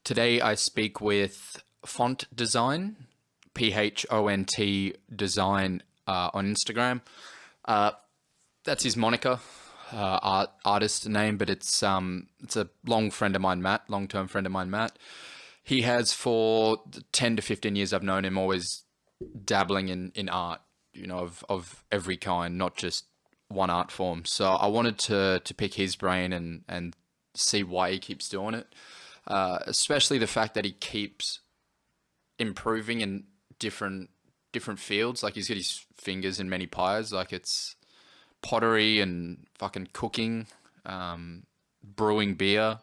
Today I speak with Phont Design, Phont Design on Instagram. Uh, that's his moniker, artist name, but it's a long term friend of mine, Matt. He has for the 10 to 15 years I've known him, always dabbling in art, of every kind, not just one art form. So I wanted to pick his brain and see why he keeps doing it. Especially the fact that he keeps improving in different fields. Like he's got his fingers in many pies. Like it's pottery and fucking cooking, brewing beer.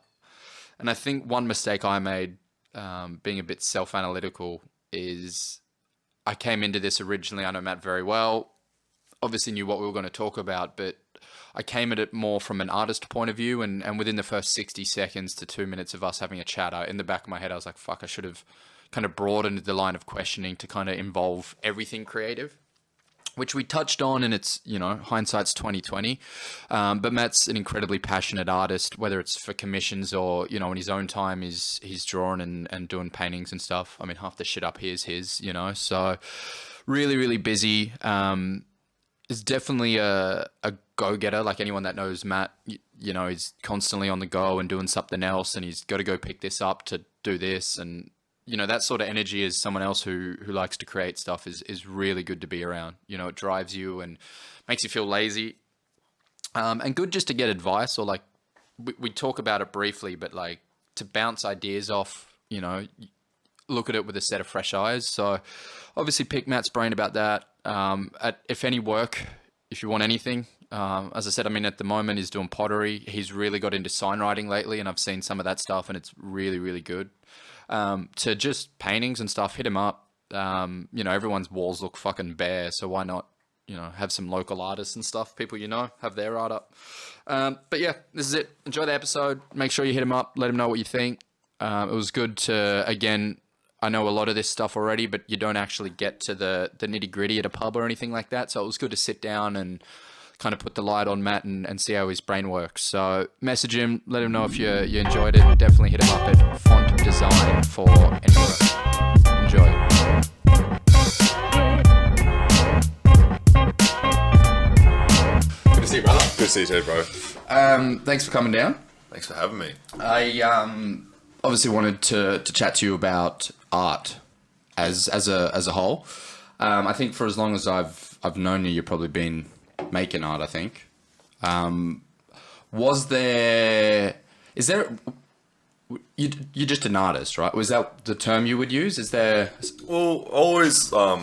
And I think one mistake I made, being a bit self-analytical, is I came into this originally. I know Matt very well. Obviously knew what we were going to talk about, but I came at it more from an artist point of view, and within the first 60 seconds to 2 minutes of us having a chat, in the back of my head, I was like, fuck, I should have kind of broadened the line of questioning to kind of involve everything creative, which we touched on, and it's, hindsight's 2020. But Matt's an incredibly passionate artist, whether it's for commissions or, in his own time, he's drawing and doing paintings and stuff. I mean, half the shit up here is his, so really, really busy. Is definitely a go-getter. Like anyone that knows Matt, he's constantly on the go and doing something else, and he's got to go pick this up to do this. And, that sort of energy as someone else who likes to create stuff is really good to be around. It drives you and makes you feel lazy. And good just to get advice, or like we talk about it briefly, but like to bounce ideas off, look at it with a set of fresh eyes. So obviously pick Matt's brain about that. If you want anything, as I said, at the moment he's doing pottery. He's really got into sign writing lately, and I've seen some of that stuff, and it's really, really good. To just paintings and stuff, hit him up. Everyone's walls look fucking bare, so why not, have some local artists and stuff, people have their art up. But yeah, this is it. Enjoy the episode. Make sure you hit him up, let him know what you think. It was good to, again, I know a lot of this stuff already, but you don't actually get to the nitty gritty at a pub or anything like that. So it was good to sit down and kind of put the light on Matt and see how his brain works. So message him, let him know if you enjoyed it, and definitely hit him up at Phont Design for any work. Enjoy. Good to see you, brother. Good to see you too, bro. Thanks for coming down. Thanks for having me. I obviously wanted to chat to you about art as a whole. I think for as long as I've known you, you've probably been making art, I think. You're just an artist, right? Was that the term you would use? Is there... Well, always, I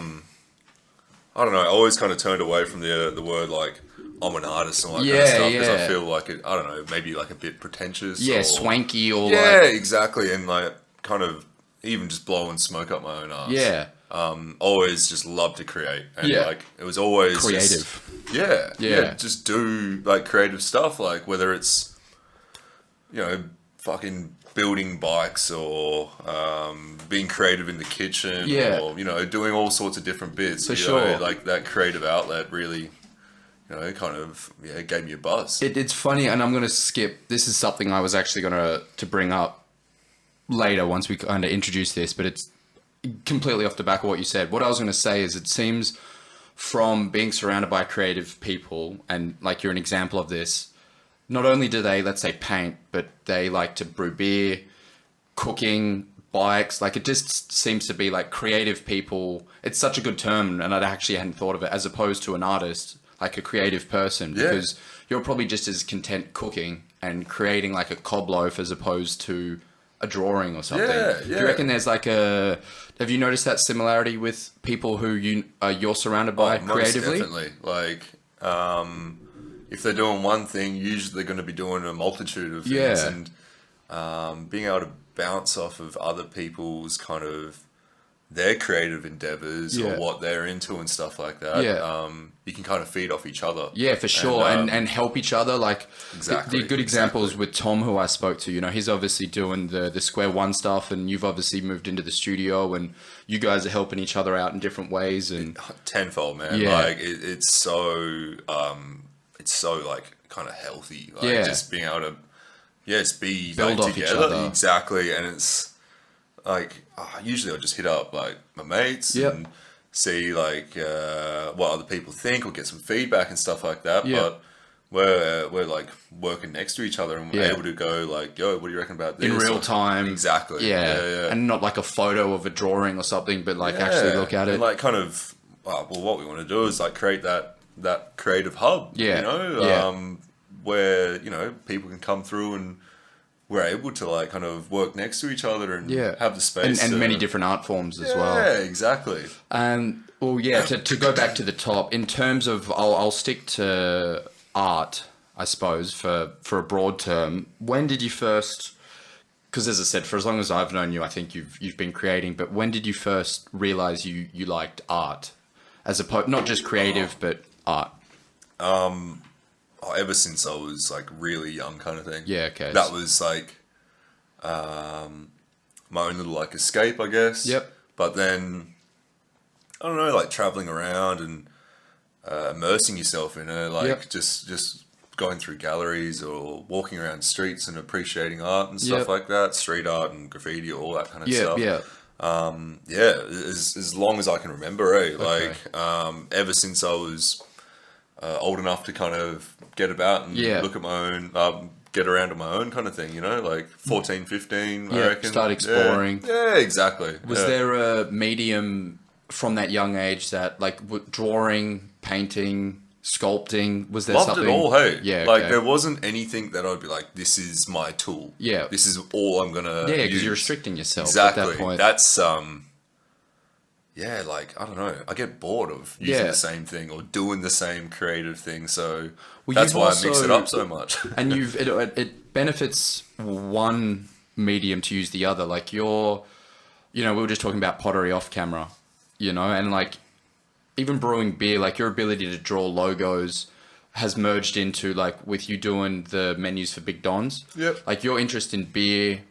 don't know, I always kind of turned away from the word, like, I'm an artist and all that kind of stuff, because I feel like it, I don't know, maybe like a bit pretentious. Yeah, swanky or yeah, like... exactly, and like, kind of even just blowing smoke up my own ass. Yeah. Always just loved to create, and like, it was always... Creative. Just do, like, creative stuff, like, whether it's, fucking building bikes or being creative in the kitchen or, doing all sorts of different bits. For sure. Like, that creative outlet really... gave me a buzz. It's funny, and I'm going to skip. This is something I was actually going to bring up later once we kind of introduce this, but it's completely off the back of what you said. What I was going to say is it seems from being surrounded by creative people, and like you're an example of this, not only do they, let's say, paint, but they like to brew beer, cooking, bikes. Like it just seems to be like creative people. It's such a good term, and I actually hadn't thought of it, as opposed to an artist, like a creative person, because you're probably just as content cooking and creating like a cob loaf as opposed to a drawing or something. Do you reckon there's like have you noticed that similarity with people who you're surrounded by creatively? Most definitely. Like, if they're doing one thing, usually they're going to be doing a multitude of things, and being able to bounce off of other people's kind of their creative endeavors or what they're into and stuff like that. You can kind of feed off each other. Yeah, for sure. And help each other. Like exactly. The good examples with Tom, who I spoke to, he's obviously doing the Square One stuff, and you've obviously moved into the studio, and you guys are helping each other out in different ways. And tenfold, man. Like it's so like kind of healthy. Like just being able to, be build like, off together. Each other. Exactly. And it's, like usually I'll just hit up like my mates Yep. and see like what other people think or get some feedback and stuff like that. Yep. But we're like working next to each other and we're Yeah. able to go like, yo, what do you reckon about this? In real time. Exactly. Yeah. And not like a photo of a drawing or something, but like actually look at it. And like kind of, well, what we want to do is like create that creative hub. Yeah. You know, Yeah. where you know people can come through and we're able to like kind of work next to each other and have the space and many different art forms as well. Yeah, exactly. And well, yeah, to go back to the top, in terms of, I'll stick to art, I suppose, for a broad term. When did you first, because as I said, for as long as I've known you, I think you've been creating, but when did you first realize you liked art? As opposed, not just creative, but art. Ever since I was like really young kind of thing. Yeah, okay. That was like my own little like escape, I guess. Yep. But then, I don't know, like traveling around and immersing yourself in it, like just going through galleries or walking around streets and appreciating art and stuff like that, street art and graffiti, all that kind of stuff. As long as I can remember, like ever since I was old enough to kind of get about and look at my own, get around on my own kind of thing, you know, like 14, 15, I reckon. Start exploring. Yeah, exactly. Was there a medium from that young age that, like, drawing, painting, sculpting, was there Loved something? it all, hey. Yeah, like okay. there wasn't anything that I'd be like, this is my tool. Yeah. This is all I'm gonna Yeah, because use. you're restricting yourself Exactly. at that point. That's yeah, like I don't know. I get bored of using the same thing or doing the same creative thing, so that's why I mix it up so much. And it benefits one medium to use the other. Like we were just talking about pottery off camera, you know, and like even brewing beer, like your ability to draw logos has merged into like with you doing the menus for Big Don's. Yep. Like your interest in beer,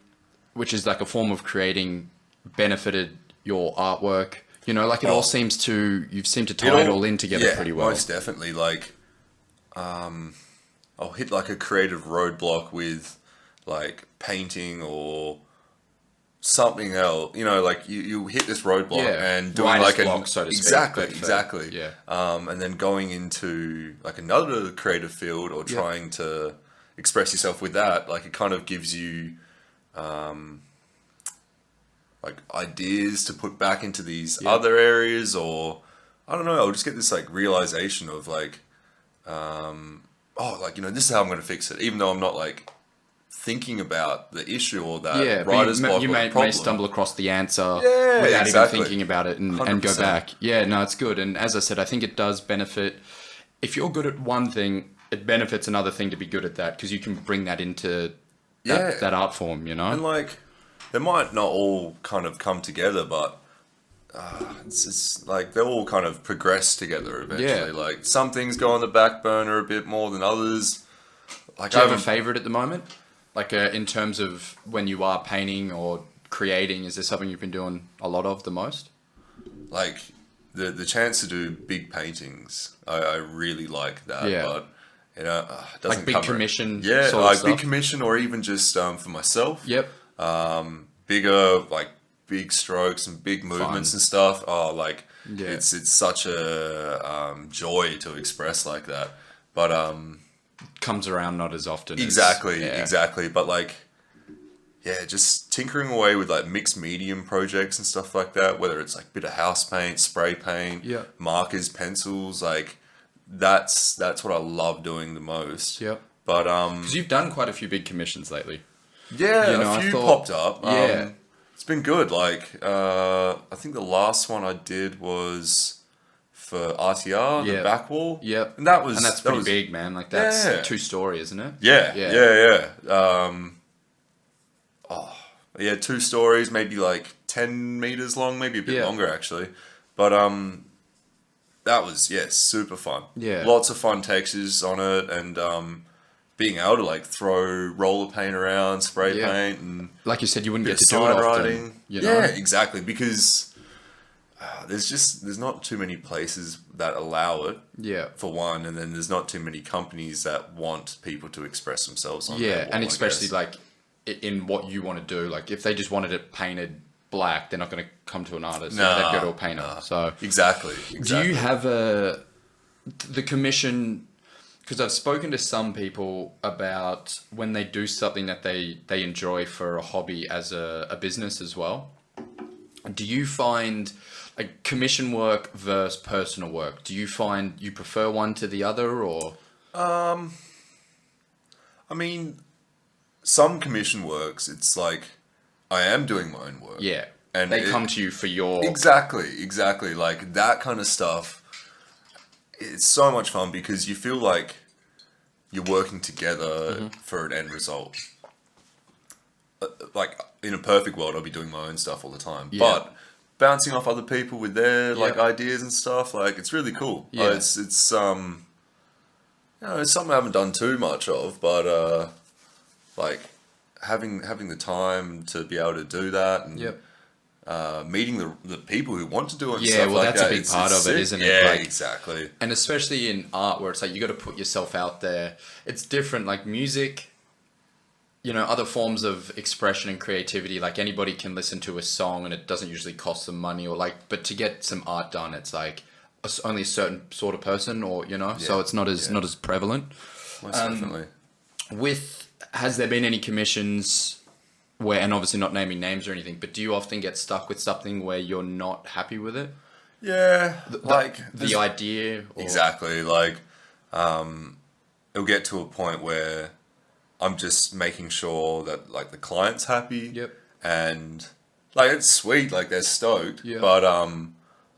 which is like a form of creating, benefited your artwork. You know, like you seem to tie it all in together pretty well. Most definitely. Like, I'll hit like a creative roadblock with like painting or something else. You know, like you hit this roadblock and doing writer's like block, so to speak, exactly. Yeah. And then going into like another creative field or trying to express yourself with that, like it kind of gives you like ideas to put back into these other areas, or I don't know, I'll just get this like realization of like, like, you know, this is how I'm going to fix it, even though I'm not like thinking about the issue or that writer's block. You may stumble across the answer without even thinking about it and go back. Yeah, no, it's good. And as I said, I think it does benefit. If you're good at one thing, it benefits another thing to be good at that, because you can bring that into that art form, you know? And like, they might not all kind of come together, but it's like they all kind of progress together eventually. Yeah. Like some things go on the back burner a bit more than others. Like, do you have a favorite at the moment? Like in terms of when you are painting or creating, is there something you've been doing a lot of the most? Like the chance to do big paintings, I really like that. Yeah. But you know, it doesn't like big commission. Yeah, sort of like stuff. big commission, or even just for myself. Yep. Bigger, like big strokes and big movements and stuff. Oh, like it's such a joy to express like that. But comes around not as often. Exactly. But like, just tinkering away with like mixed medium projects and stuff like that. Whether it's like bit of house paint, spray paint, markers, pencils, like that's what I love doing the most. Yep. But because you've done quite a few big commissions lately. Yeah, you know, a few popped up. Yeah. It's been good. Like, I think the last one I did was for RTR, the back wall. Yep. And that's pretty big, man. Like, that's 2-story, isn't it? Yeah. 2 stories, maybe like 10 meters long, maybe a bit longer actually. But that was super fun. Yeah. Lots of fun textures on it, and being able to like throw roller paint around, spray paint, and like you said, you wouldn't get to do it often. You know? Yeah, exactly, because there's not too many places that allow it. Yeah. For one, and then there's not too many companies that want people to express themselves on. Yeah, and especially like in what you want to do. Like if they just wanted it painted black, they're not going to come to an artist. Nah, They'd go to a painter. So exactly. do you have the commission? Because I've spoken to some people about when they do something that they enjoy for a hobby as a business as well. Do you find like commission work versus personal work? Do you find you prefer one to the other, or? I mean, some commission works, it's like I am doing my own work. Yeah. And they come to you for your... Exactly. Like that kind of stuff, it's so much fun because you feel like you're working together for an end result. Like in a perfect world, I'll be doing my own stuff all the time. Yeah. But bouncing off other people with their like ideas and stuff, like it's really cool. Yeah. It's it's something I haven't done too much of, but like having the time to be able to do that and meeting the people who want to do it and stuff like that. Yeah, well, that's a big part of it, isn't it? Yeah, like, exactly. And especially in art where it's like you got to put yourself out there. It's different, like music, other forms of expression and creativity, like anybody can listen to a song and it doesn't usually cost them money but to get some art done, it's like only a certain sort of person so it's not as prevalent. Most definitely. Has there been any commissions where, and obviously not naming names or anything, but do you often get stuck with something where you're not happy with it? Yeah. The idea? Or... Exactly. Like, it'll get to a point where I'm just making sure that like the client's happy. Yep. And like, it's sweet. Like they're stoked, but,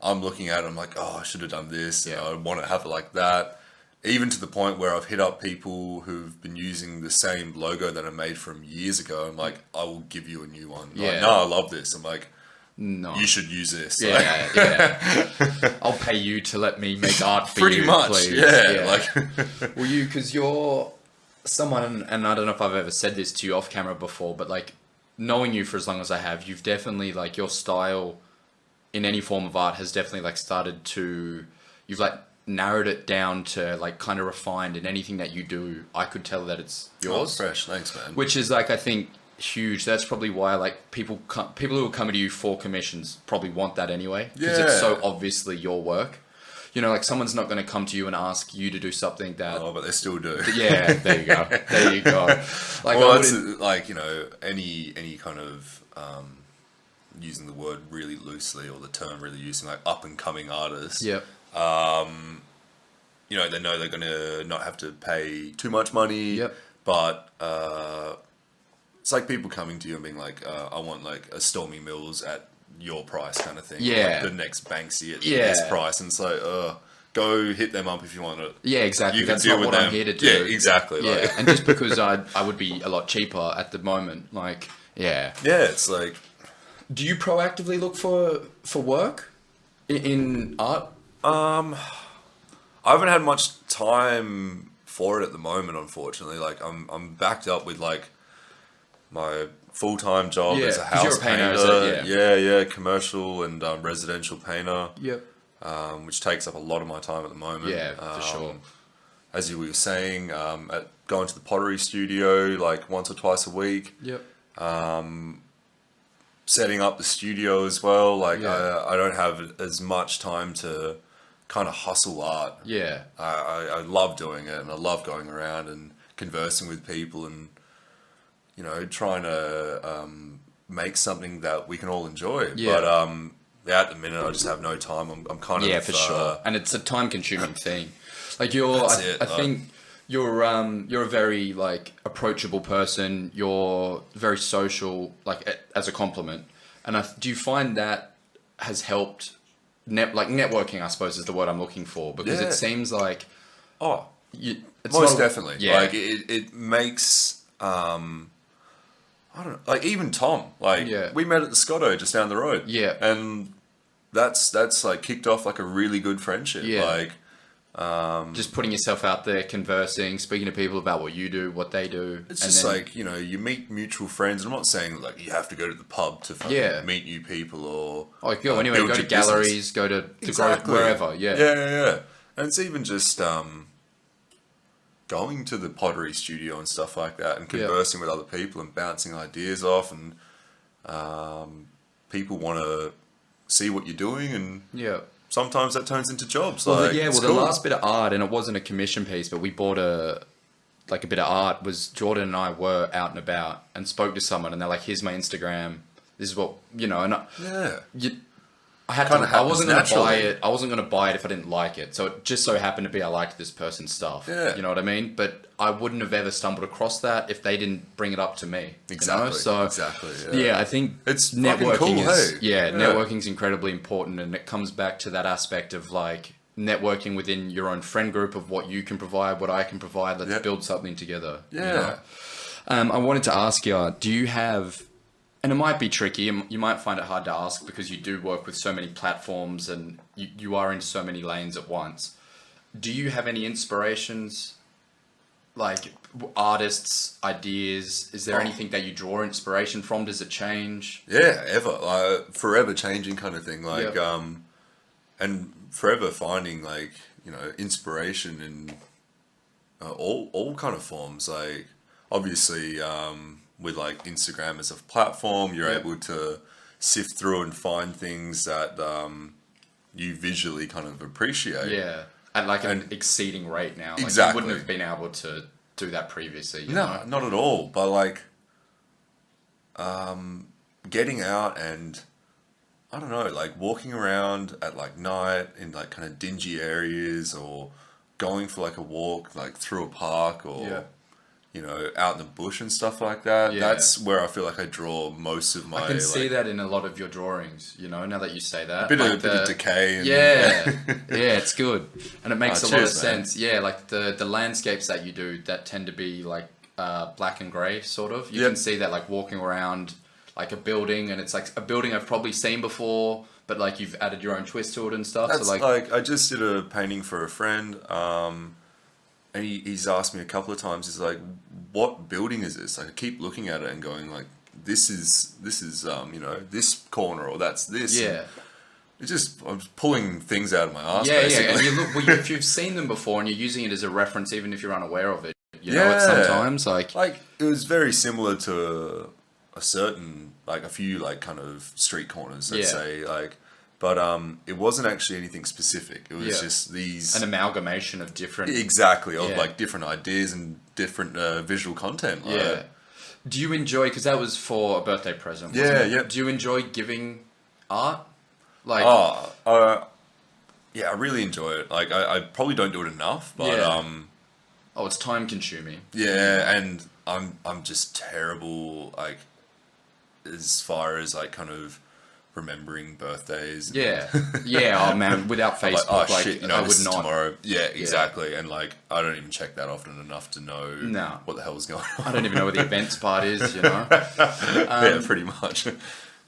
I'm looking at it, I'm like, oh, I should have done this. Yeah. I want to have it like that. Even to the point where I've hit up people who've been using the same logo that I made from years ago. I'm like, I will give you a new one. Yeah. Like, no, I love this. I'm like, no, you should use this. Yeah, yeah. I'll pay you to let me make art for pretty you, much, please. Yeah. Like, well, because you're someone, and I don't know if I've ever said this to you off camera before, but like knowing you for as long as I have, you've definitely like your style in any form of art has definitely like started to, you've like narrowed it down to like kind of refined, and anything that you do, I could tell that it's yours. Oh, fresh. Thanks, man. Which is like, I think huge. That's probably why like people who are coming to you for commissions probably want that anyway, because it's so obviously your work. Like someone's not going to come to you and ask you to do something that... Oh, but they still do. Yeah, there you go. There you go. Like, well, it's like, any kind of, using the word really loosely or the term really using like up and coming artists. Yep. They know they're going to not have to pay too much money. Yep. But, it's like people coming to you and being like, I want like a Stormy Mills at your price kind of thing. Yeah. Like the next Banksy at this price. And it's like, go hit them up if you want it. Yeah, exactly. That's not what I'm here to do. Yeah, exactly. Yeah, like. And just because I would be a lot cheaper at the moment, like, yeah. Yeah, it's like... Do you proactively look for work in art? I haven't had much time for it at the moment, unfortunately. Like, I'm backed up with like my full-time job as a house painter. Yeah, commercial and residential painter. Yep. Which takes up a lot of my time at the moment. Yeah, for sure. As you were saying, going to the pottery studio like once or twice a week. Yep. Setting up the studio as well. Like I don't have as much time to kind of hustle art. Yeah. I love doing it, and I love going around and conversing with people and trying to make something that we can all enjoy. Yeah. But at the minute, I just have no time. I'm kind of... Yeah, for sure. And it's a time-consuming thing. Like I think you're a very like approachable person. You're very social, like as a compliment. And do you find that has helped? Networking, I suppose, is the word I'm looking for, because it seems like it's most definitely. Yeah. Like it makes. I don't know, like even Tom, like we met at the Scotto just down the road. Yeah. And that's like kicked off like a really good friendship. Yeah. Like, just putting yourself out there, conversing, speaking to people about what you do, what they do. It's just like, you meet mutual friends. I'm not saying like you have to go to the pub to fucking meet new people or... Oh, go anywhere, go to galleries, business. Go to wherever, yeah. Yeah. And it's even just going to the pottery studio and stuff like that and conversing with other people and bouncing ideas off and people want to see what you're doing, and Yeah. sometimes that turns into jobs. Well, like, the it's cool. last bit of art, and it wasn't a commission piece, but we bought a bit of art, was Jordan and I were out and about and spoke to someone, and they're like, here's my Instagram. This is what, and I had to, I wasn't going to buy it. I wasn't going to buy it if I didn't like it. So it just so happened to be I liked this person's stuff. Yeah. You know what I mean? But I wouldn't have ever stumbled across that if they didn't bring it up to me. Exactly. You know? So exactly. yeah, I think it's networking cool, is hey? networking is incredibly important, and it comes back to that aspect of like networking within your own friend group of what you can provide, what I can provide. Let's build something together. Yeah. You know? I wanted to ask you, do you have, and it might be tricky, you might find it hard to ask because you do work with so many platforms and you are in so many lanes at once. Do you have any inspirations, like artists, ideas? Is there anything that you draw inspiration from? Does it change? Yeah, ever. Like, forever changing kind of thing. Like, and forever finding, like, inspiration in all kind of forms. Like, obviously, with like Instagram as a platform, you're able to sift through and find things that you visually kind of appreciate. Yeah, at like an exceeding rate now. Like Exactly. You wouldn't have been able to do that previously. You No, know? not at all. But like, getting out and, I don't know, like walking around at like night in like kind of dingy areas, or going for like a walk like through a park, or out in the bush and stuff like that. Yeah. That's where I feel like I draw most of my. I can see that in a lot of your drawings. Now that you say that, a bit of decay. And, yeah, it's good, and it makes a lot of man. sense. Yeah, like the landscapes that you do that tend to be like black and grey, sort of. You can see that like walking around like a building, and it's like a building I've probably seen before, but like you've added your own twist to it and stuff. That's so like I just did a painting for a friend. And he's asked me a couple of times, he's like, what building is this? Like, I keep looking at it and going like, this is this corner, or that's this. Yeah. It's just, I'm just pulling things out of my ass, Yeah, basically. and you look, if you've seen them before and you're using it as a reference, even if you're unaware of it, it sometimes like it was very similar to a certain, like a few like kind of street corners, let's say, like, but it wasn't actually anything specific. It was just these an amalgamation of different like different ideas and different visual content. Yeah. Do you enjoy, because that was for a birthday present? Wasn't it? Yeah. Do you enjoy giving art? Like yeah, I really enjoy it. Like I probably don't do it enough, but it's time consuming. Yeah, and I'm just terrible, like, as far as like kind of remembering birthdays. Oh man, without Facebook, like, shit, I would not. Tomorrow. Yeah, exactly. And like, I don't even check that often enough to know what the hell's going on. I don't even know what the events part is, Yeah, pretty much.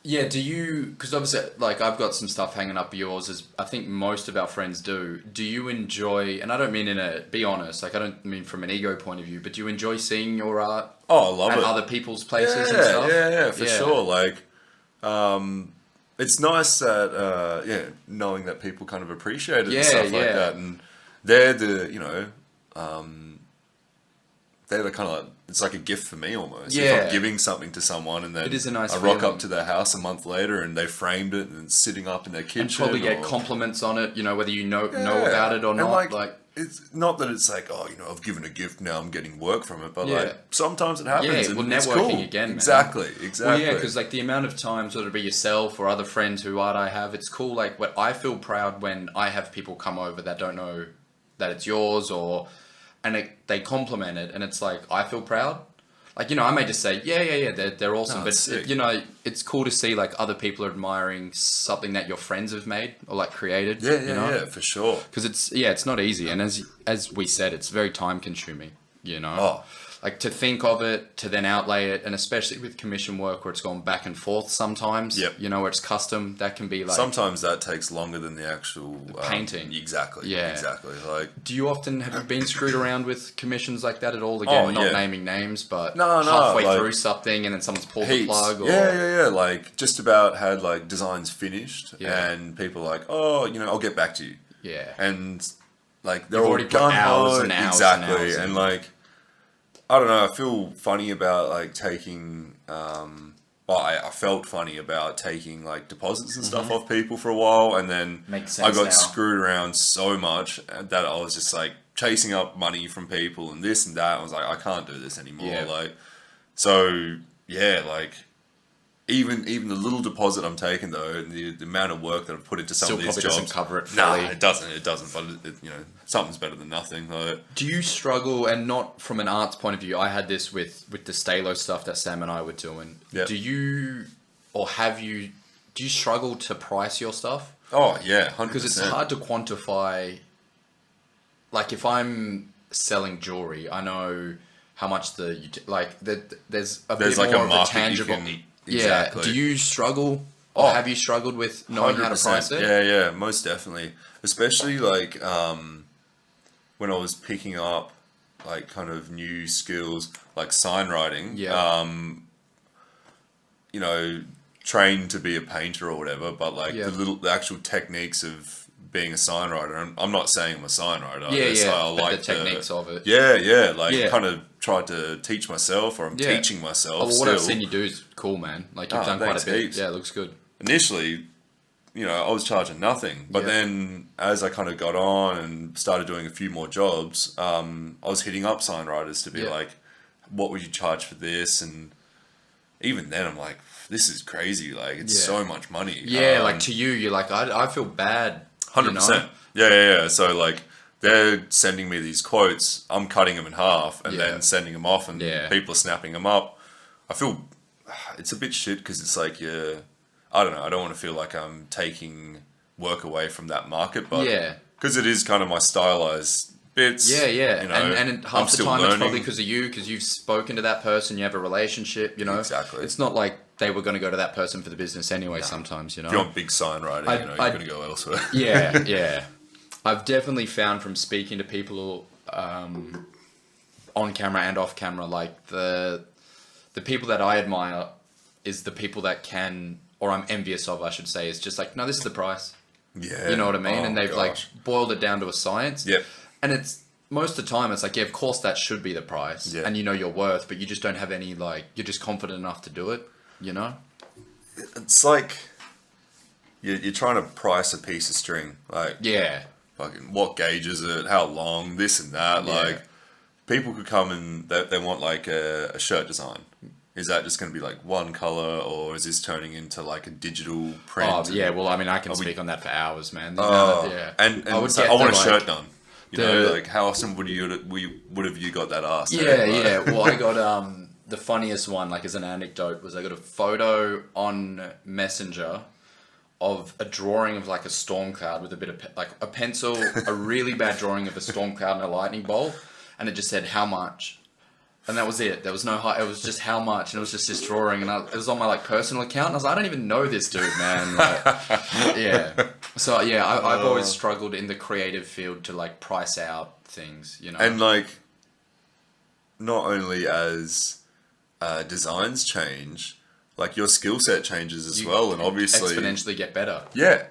Yeah, do you, because obviously, like, I've got some stuff hanging up yours, as I think most of our friends do. Do you enjoy, and I don't mean be honest, like, I don't mean from an ego point of view, but do you enjoy seeing your art I love at it. other people's places and stuff? Yeah, for sure. Like, it's nice that, knowing that people kind of appreciate it and stuff like that. And they're they're kind of like, it's like a gift for me almost. Yeah. If I'm giving something to someone and then It is a nice I rock feeling. up to their house a month later and they framed it and it's sitting up in their kitchen. And probably get compliments on it, whether you know about it or not. Like, it's not that it's like, I've given a gift, now I'm getting work from it, but like sometimes it happens. Yeah, well, and it's networking cool. again, man. Exactly. well, yeah, because like the amount of times, whether it be yourself or other friends who art I have, it's cool. Like, what I feel proud when I have people come over that don't know that it's yours, they compliment it, and it's like, I feel proud. Like, I may just say, they're awesome, but it's cool to see like other people admiring something that your friends have made or like created. Yeah, for sure. Because it's not easy, and as we said, it's very time consuming. Like, to think of it, to then outlay it, and especially with commission work where it's gone back and forth sometimes. Where it's custom, that can be like, sometimes that takes longer than the actual painting. Exactly. Like, do you often have you been screwed around with commissions like that at all? Again, not naming names, but no, halfway like, through something and then someone's pulled the plug. Or... Yeah. Like, just about had like designs finished, and people like, I'll get back to you. Yeah. And like they're You've all already put hours and hours exactly, and hours and like, I don't know, I feel funny about like taking I felt funny about taking like deposits and stuff off people for a while, and then Makes I sense got now. screwed around so much that I was just like chasing up money from people and this and that. I was like, I can't do this anymore. Yeah. Like, so yeah, like even the little deposit I'm taking though, and the amount of work that I've put into some Still of these probably jobs, doesn't cover it nah, fully. it doesn't. But you know, something's better than nothing. Like, Do you struggle, and not from an arts point of view? I had this with the Stalo stuff that Sam and I were doing. Yeah. Do you, or have you? Do you struggle to price your stuff? oh yeah, 100%. Because it's hard to quantify. Like if I'm selling jewelry, I know how much there's There's bit like more a of a market tangible. you can, Yeah. exactly. Do you struggle? Or have you struggled with knowing how to 100%. price it? Yeah, most definitely. Especially like when I was picking up like kind of new skills like sign writing. Yeah. You know, trained to be a painter or whatever, but like Yeah. the actual techniques of being a sign writer. I'm not saying I'm a sign writer. Yeah, It's yeah. I But like the techniques of it. Yeah, like Yeah. kind of tried to teach myself, or I'm Yeah. teaching myself. Oh, well, what still. I've seen you do is cool, man. Like you've done quite thanks a bit. heaps. Yeah, it looks good. Initially, you know, I was charging nothing. But Yeah. then as I kind of got on and started doing a few more jobs, I was hitting up sign writers to be Yeah. like, what would you charge for this? And even then I'm like, this is crazy. Like, it's Yeah. so much money. Yeah, like to you, you're like, I feel bad. 100%. Yeah. So like, they're sending me these quotes, I'm cutting them in half and Yeah. then sending them off, and Yeah. people are snapping them up. I feel it's a bit shit because it's like, I don't know, I don't want to feel like I'm taking work away from that market, but Yeah. because it is kind of my stylized bits. Yeah. You know, and I'm half the still time it's learning. probably because of you, because you've spoken to that person, you have a relationship, you know. Exactly. It's not like they were going to go to that person for the business anyway. Sometimes, you know. If you want big sign writing, you're going to go elsewhere. Yeah. I've definitely found from speaking to people on camera and off camera, like the people that I admire is the people that can, or I'm envious of, I should say, is just like, no, this is the price. Yeah. You know what I mean? Oh, And they've gosh. like boiled it down to a science. Yep. And it's most of the time it's like, yeah, of course that should be the price. Yeah. And you know your worth, but you just don't have any, like, you're just confident enough to do it, you know? It's like you're trying to price a piece of string. Like, Yeah. fucking, what gauge is it? How long? This and that. Yeah. Like, people could come and they want like a shirt design. Is that just going to be like one color, or is this turning into like a digital print? Oh, yeah, well, I mean, I can Are we- speak on that for hours, man. Oh, and I would so get I want the, a shirt like, done. You the- know, like how often would have you got that asked? Yeah. Well, I got the funniest one, like as an anecdote, was I got a photo on Messenger of a drawing of like a storm cloud with a bit of like a pencil, a really bad drawing of a storm cloud and a lightning bolt, and it just said how much, and that was it. There was no it was just how much, and it was just this drawing, and it was on my like personal account, and I was like, I don't even know this dude, man. Like, yeah. So yeah, I've always struggled in the creative field to like price out things, you know. And like, not only as designs change, like your skill set changes as well, and obviously exponentially get better. Yeah.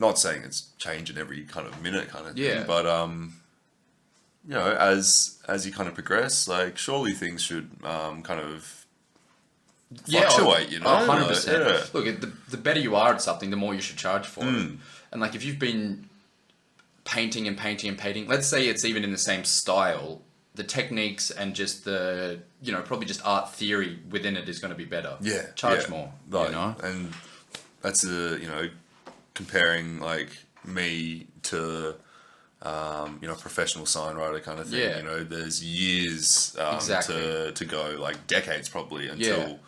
Not saying it's changing every kind of minute kind of thing, Yeah. but you know, as you kind of progress, like surely things should kind of fluctuate, you know? 100%. Yeah. Look, the better you are at something, the more you should charge for Hmm. it. And like if you've been painting, let's say it's even in the same style, the techniques and just the, you know, probably just art theory within it is going to be better. Yeah. Charge yeah. more, Like, you know? And that's you know, comparing like me to you know, professional sign writer kind of thing. Yeah. You know, there's years Exactly. to go, like decades probably, until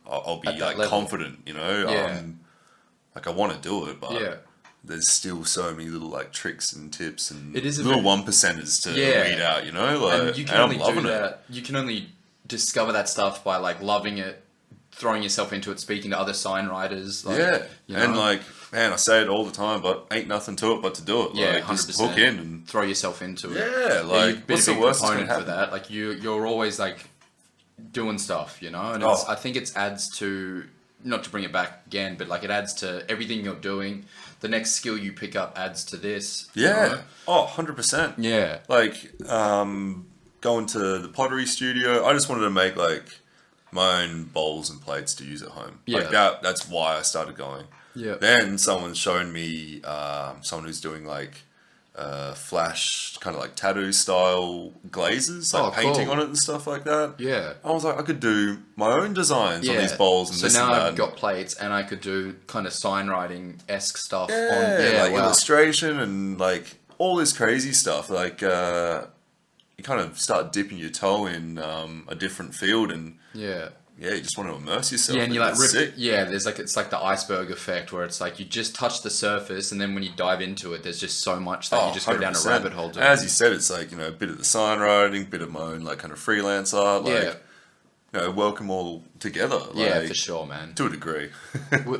I'll be At that like level. confident, you know. Yeah. Like I want to do it, but Yeah. there's still so many little like tricks and tips and It is a little bit- 1%ers to Yeah. weed out, you know. Like, And you can I'm only do loving it. that. You can only discover that stuff by like loving it, throwing yourself into it, speaking to other sign writers. Like, Yeah, you and know? like, man, I say it all the time, but ain't nothing to it but to do it. Yeah, Like, 100%. just hook in and throw yourself into it. yeah, like, you've been what's a the big worst that's gonna component for happen? that. Like you're always like doing stuff, you know. And Oh. I think it adds to, not to bring it back again, but like it adds to everything you're doing. The next skill you pick up adds to this. you Yeah, know? oh, 100%. Yeah. Like, going to the pottery studio, I just wanted to make like my own bowls and plates to use at home. Yeah. Like that's why I started going. Yeah. Then someone's shown me someone who's doing like flash kind of like tattoo style glazes, like painting on it and stuff like that. Yeah. I was like, I could do my own designs on these bowls and this and that. So now I've got plates and I could do kind of sign writing-esque stuff. Illustration and like all this crazy stuff. Like you kind of start dipping your toe in a different field and you just want to immerse yourself. Yeah, and you like rip it. Yeah, there's like it's like the iceberg effect where it's like you just touch the surface, and then when you dive into it, there's just so much that you just go down a rabbit hole. As you said, it's like a bit of the sign writing, bit of my own like kind of freelance art. Like, welcome all together. Like, for sure, man. To a degree.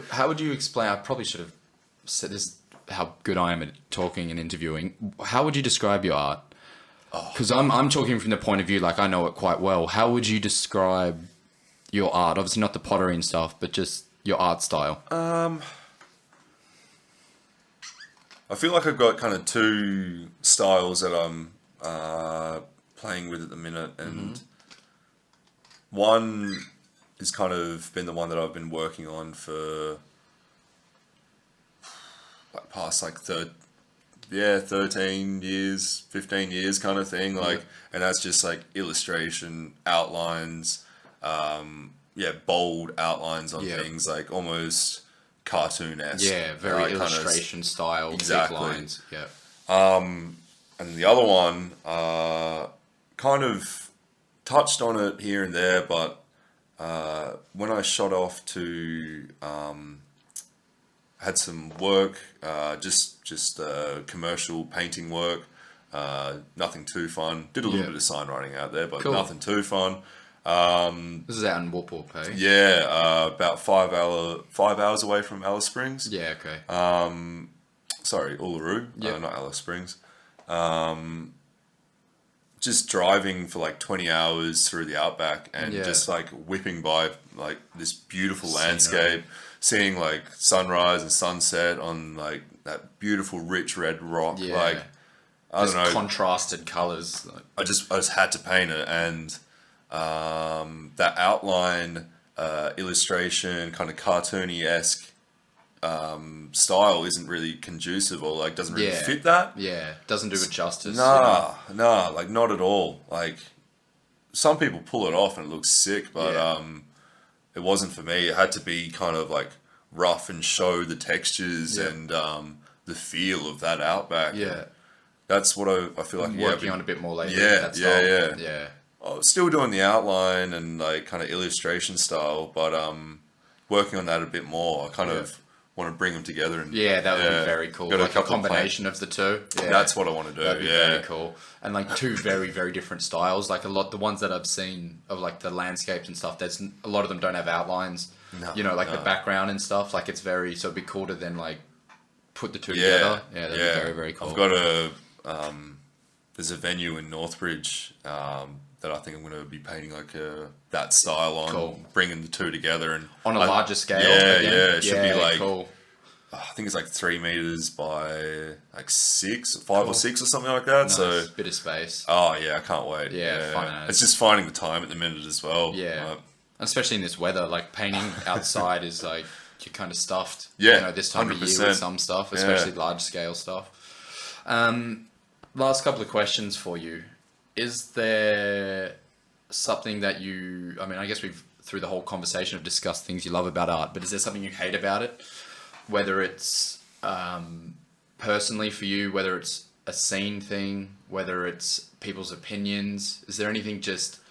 How would you explain? I probably should have said this. How good I am at talking and interviewing. How would you describe your art? Because I'm talking from the point of view like I know it quite well. How would you describe your art? Obviously not the pottery and stuff, but just your art style. I feel like I've got kind of two styles that I'm playing with at the minute, and one has kind of been the one that I've been working on for like past like 13 years, 15 years kind of thing. Like, and that's just like illustration, outlines, bold outlines on things, like almost cartoon-esque. Yeah, very illustration style, exactly. Thick lines. Yeah. And the other one, kind of touched on it here and there, but when I shot off to had some work, just commercial painting work, nothing too fun. Did a little bit of sign writing out there, but nothing too fun. This is out in Whoop, eh? Yeah, about 5 hours away from Alice Springs. Yeah, okay. Sorry, Uluru, not Alice Springs. Just driving for like 20 hours through the outback and just like whipping by like this beautiful landscape, seeing like sunrise and sunset on like that beautiful rich red rock. Yeah. Like, I don't know, contrasted colors. I just had to paint it, and that outline, illustration, kind of cartoony-esque style isn't really conducive, or like doesn't really fit that. Yeah, doesn't do it justice. Nah, like not at all. Like some people pull it off and it looks sick, but it wasn't for me. It had to be kind of like rough and show the textures and the feel of that outback. Yeah. That's what I feel like. Working on a bit more later. Yeah. I was still doing the outline and like kind of illustration style, but working on that a bit more. I kind of want to bring them together. And that would be very cool. Got like a combination of the two. Yeah. That's what I want to do. That'd be very cool. And like two very, very different styles. Like the ones that I've seen of like the landscapes and stuff, there's a lot of them don't have outlines. The background and stuff. Like it's so it'd be cool to then like put the two together. Yeah, that'd be very, very cool. I've got there's a venue in Northbridge that I think I'm going to be painting like that style on, bringing the two together and on a larger scale. It should be like I think it's like 3 meters by like 5 or 6 or something like that. Nice. So bit of space. Oh yeah, I can't wait. Fun. It's just finding the time at the minute as well. Yeah, especially in this weather, like painting outside is like you're kind of stuffed. Yeah, this time 100%. Of year with some stuff, especially large scale stuff. Last couple of questions for you. Is there something that I guess we've, through the whole conversation, have discussed things you love about art, but is there something you hate about it? Whether it's personally for you, whether it's a scene thing, whether it's people's opinions, is there anything just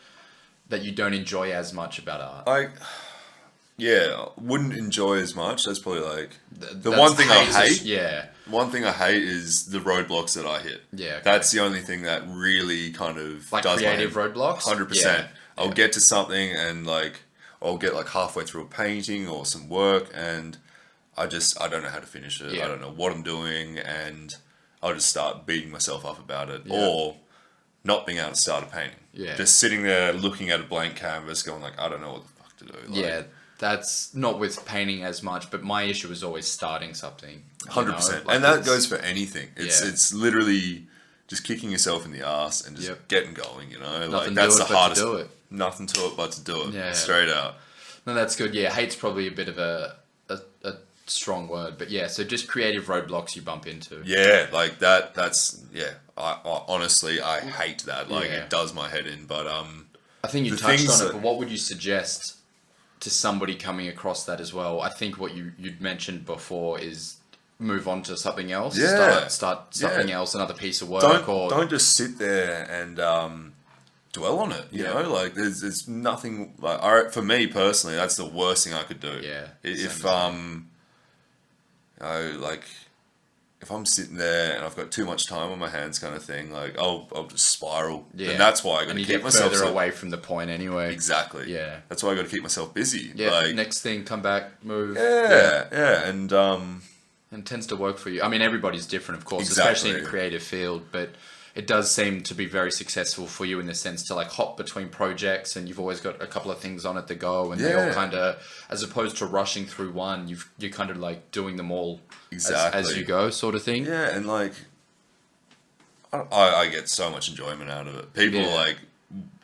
that you don't enjoy as much about art? Wouldn't enjoy as much. That's probably like the one thing I hate. One thing I hate is the roadblocks that I hit. Yeah. That's the only thing that really kind of like does creative roadblocks. 100%. I'll get to something and like I'll get like halfway through a painting or some work and I don't know how to finish it. I don't know what I'm doing and I'll just start beating myself up about it or not being able to start a painting. Yeah. Just sitting there looking at a blank canvas going like, I don't know what the fuck to do. Like, that's not with painting as much, but my issue is always starting something. 100%. Like and that goes for anything. It's literally just kicking yourself in the ass and just getting going, Nothing like that's the hardest. nothing to it but to do it. Yeah. Straight out. No, that's good. Yeah, hate's probably a bit of a strong word, but yeah, so just creative roadblocks you bump into. Yeah, like that's I honestly I hate that. Like Yeah. it does my head in. But I think you the touched things on it, that- but what would you suggest to somebody coming across that as well? I think what you'd mentioned before is move on to something else. Yeah. Start something Yeah. else, another piece of work. don't just sit there and dwell on it. You Yeah. know, like there's nothing like for me personally, that's the worst thing I could do. Yeah, If same you know, like if I'm sitting there and I've got too much time on my hands, kind of thing, like I'll just spiral. Yeah. And that's why I got and to you keep get myself further away from the point anyway. Exactly. Yeah. That's why I got to keep myself busy. Yeah. Like, Next thing, come back, move. yeah, and And tends to work for you. I mean, everybody's different, of course, Exactly. especially in a creative field, but it does seem to be very successful for you in the sense to like hop between projects, and you've always got a couple of things on at the go, and they all Yeah. kind of, as opposed to rushing through one, you're kind of like doing them all Exactly. as you go, sort of thing. yeah, and like I get so much enjoyment out of it. People Yeah. are like,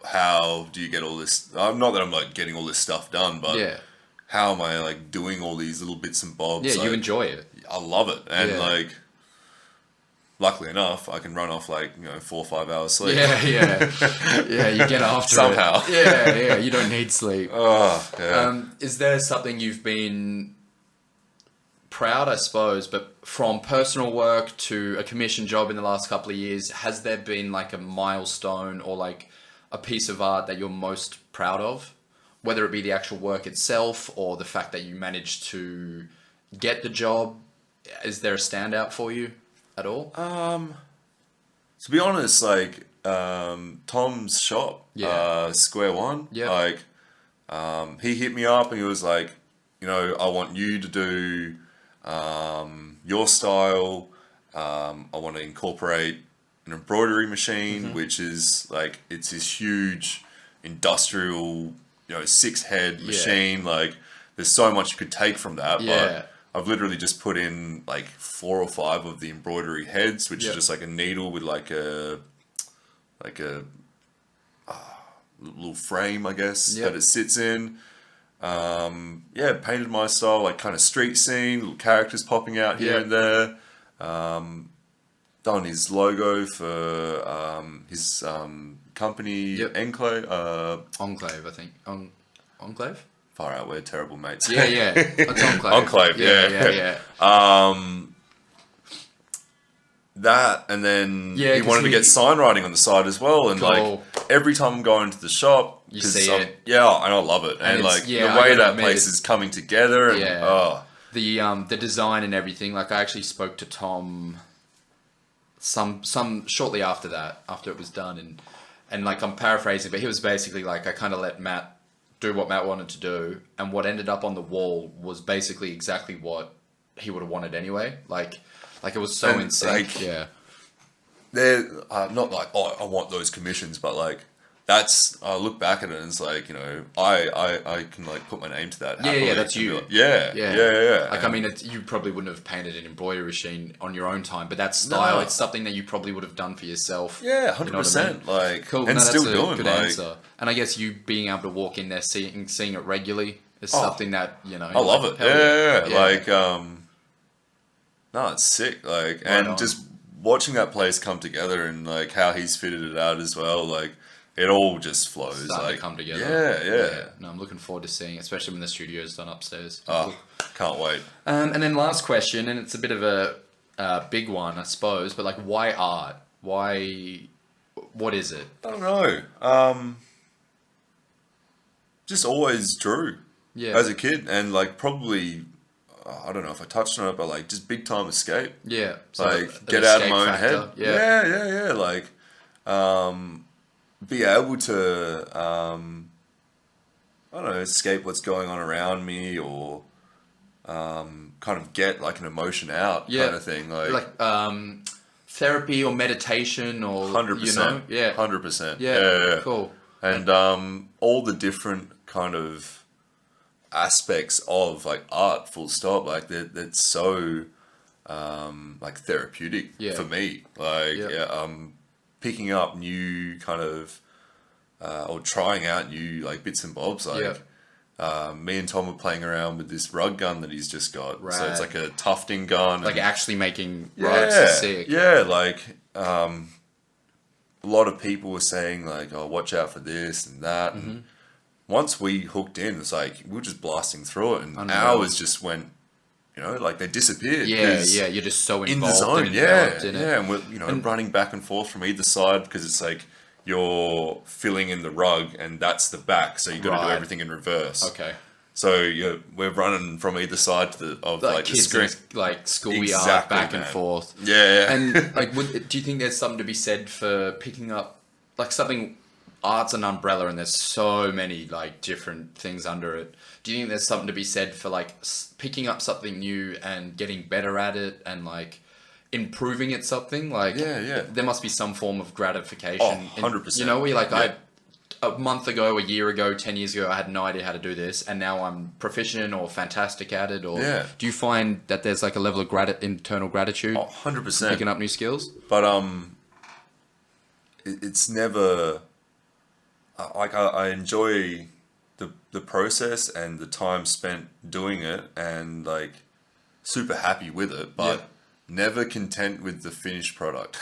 how do you get all this? Not that I'm like getting all this stuff done, but Yeah, how am I like doing all these little bits and bobs? yeah, you Like, enjoy it. I love it, and Yeah. like, luckily enough, I can run off like 4 or 5 hours sleep. Yeah, yeah, you get after Somehow. it. Yeah, you don't need sleep. Oh, yeah. Is there something you've been proud, I suppose, but from personal work to a commission job in the last couple of years, has there been like a milestone or like a piece of art that you're most proud of? Whether it be the actual work itself or the fact that you managed to get the job, is there a standout for you at all? To be honest, like Tom's shop, Yeah. Square One, Yeah. like he hit me up and he was like, I want you to do your style. I want to incorporate an embroidery machine, which is like it's this huge industrial, 6-head machine. Like there's so much you could take from that, Yeah. but I've literally just put in like 4 or 5 of the embroidery heads, which Yeah. is just like a needle with like a little frame, I guess, Yeah. that it sits in. Painted my style, like kind of street scene, little characters popping out here Yeah. and there. Done his logo for his company, Yep. Enclave. Enclave, I think. Enclave? Far out, we're terrible mates. Yeah. It's Enclave. Enclave, yeah. Yeah. That, and then Yeah, he 'cause wanted to he- get sign writing on the side as well, and Cool. like every time I'm going to the shop, You 'cause see I'm- it. yeah, and I love it, and it's- like yeah, the I way gotta that admit, place it's- is coming together, and Yeah. The design and everything, like I actually spoke to Tom some shortly after that, after it was done, and like I'm paraphrasing, but he was basically like, I kind of let Matt do what Matt wanted to do, and what ended up on the wall was basically exactly what he would have wanted anyway. Like it was so And, in sync. like, Yeah. they're not like, oh, I want those commissions, but like that's I look back at it and it's like, I can like put my name to that. Yeah, happily that's and be you. like, yeah. Like, I mean, you probably wouldn't have painted an embroidery machine on your own time, but that style, No. it's something that you probably would have done for yourself. Yeah, You know what I mean? 100%. Like, Cool. and No, still that's a doing good like, answer. And I guess you being able to walk in there, seeing it regularly is something that I love it. hell Yeah. Like, no, it's sick. Like, and on. just watching that place come together and like how he's fitted it out as well. Like, it all just flows. Starting like, to come together. Yeah. No, I'm looking forward to seeing, especially when the studio's done upstairs. Oh, can't wait. And then last question, and it's a bit of a big one, I suppose, but like, why art? Why? What is it? I don't know. Just always drew. Yeah. As a kid, and like probably, I don't know if I touched on it, but like just big time escape. Yeah. So Like an get out of escape my own factor. head. Yeah. Yeah. Like, be able to, I don't know, escape what's going on around me, or kind of get like an emotion out, kind of thing. Like therapy or meditation or 100%. Yeah. 100%. Yeah. Cool. And all the different kind of aspects of like art, full stop, like that's so like therapeutic Yeah. for me. Like Yeah. picking up new kind of or trying out new like bits and bobs. Like me and Tom were playing around with this rug gun that he's just got. Right. So it's like a tufting gun. Like actually making rugs is sick. Yeah, like a lot of people were saying like, "Oh, watch out for this and that." And once we hooked in, it's like we were just blasting through it, and hours just went. You know, like they disappeared. Yeah, you're just so involved in the zone. And Yeah, in it. And we're running back and forth from either side because it's like you're filling in the rug and that's the back, so you got to do everything in reverse. Okay. So we're running from either side of like the kids screen, like schoolyard back and forth. Yeah. And like, do you think there's something to be said for picking up like something? Art's an umbrella, and there's so many like different things under it. Do you think there's something to be said for like picking up something new and getting better at it and like improving at something? Like, there must be some form of gratification. 100%. You know, where like a month ago, a year ago, 10 years ago, I had no idea how to do this, and now I'm proficient or fantastic at it. Or do you find that there's like a level of internal gratitude? 100%. Picking up new skills? But it's never like I enjoy the process and the time spent doing it, and like super happy with it, but never content with the finished product.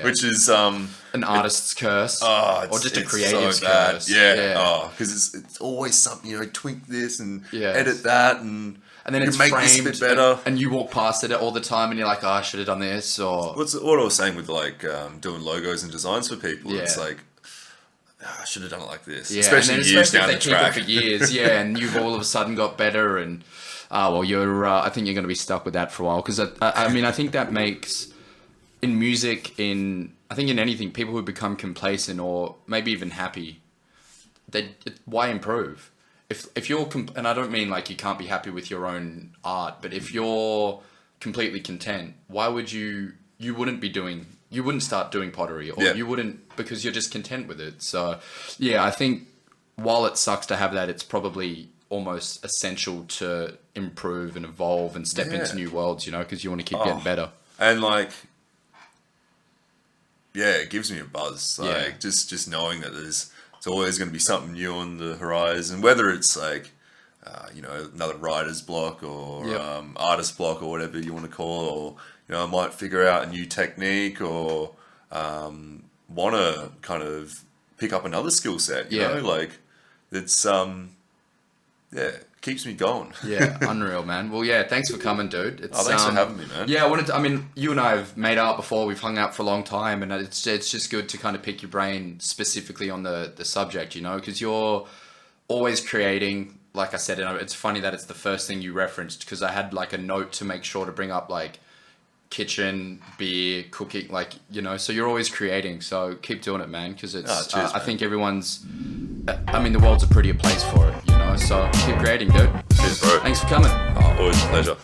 Which is an artist's curse, or just a creative's so bad. curse. Because it's always something, you know, tweak this and Yes. edit that, and then it's make framed this a bit better. and you walk past it all the time, and you're like, "Oh, I should have done this." Or what I was saying with like doing logos and designs for people. It's like, I should have done it like this. Especially years down the track. Keep it for years, and you've all of a sudden got better, and you're. I think you're going to be stuck with that for a while, because I mean, I think that makes in music, I think in anything, people who become complacent or maybe even happy, why improve? If you're and I don't mean like you can't be happy with your own art, but if you're completely content, why would you wouldn't start doing pottery, or you wouldn't, because you're just content with it. So I think while it sucks to have that, it's probably almost essential to improve and evolve and step into new worlds, you know, because you want to keep getting better. And like, it gives me a buzz. Like just knowing that there's always going to be something new on the horizon, whether it's like, another writer's block or artist block or whatever you want to call it, or, you know, I might figure out a new technique or want to kind of pick up another skill set, you know, like it's, keeps me going. Unreal, man. Well, thanks for coming, dude. Thanks for having me, man. I mean, you and I have made art before. We've hung out for a long time, and it's just good to kind of pick your brain specifically on the subject, you know, because you're always creating. Like I said, it's funny that it's the first thing you referenced, because I had like a note to make sure to bring up like kitchen, beer, cooking, like, you know, so you're always creating. So keep doing it, man, because it's I think the world's a prettier place for it, you know, so keep creating, dude. Cheers, bro. Thanks for coming. Always a pleasure.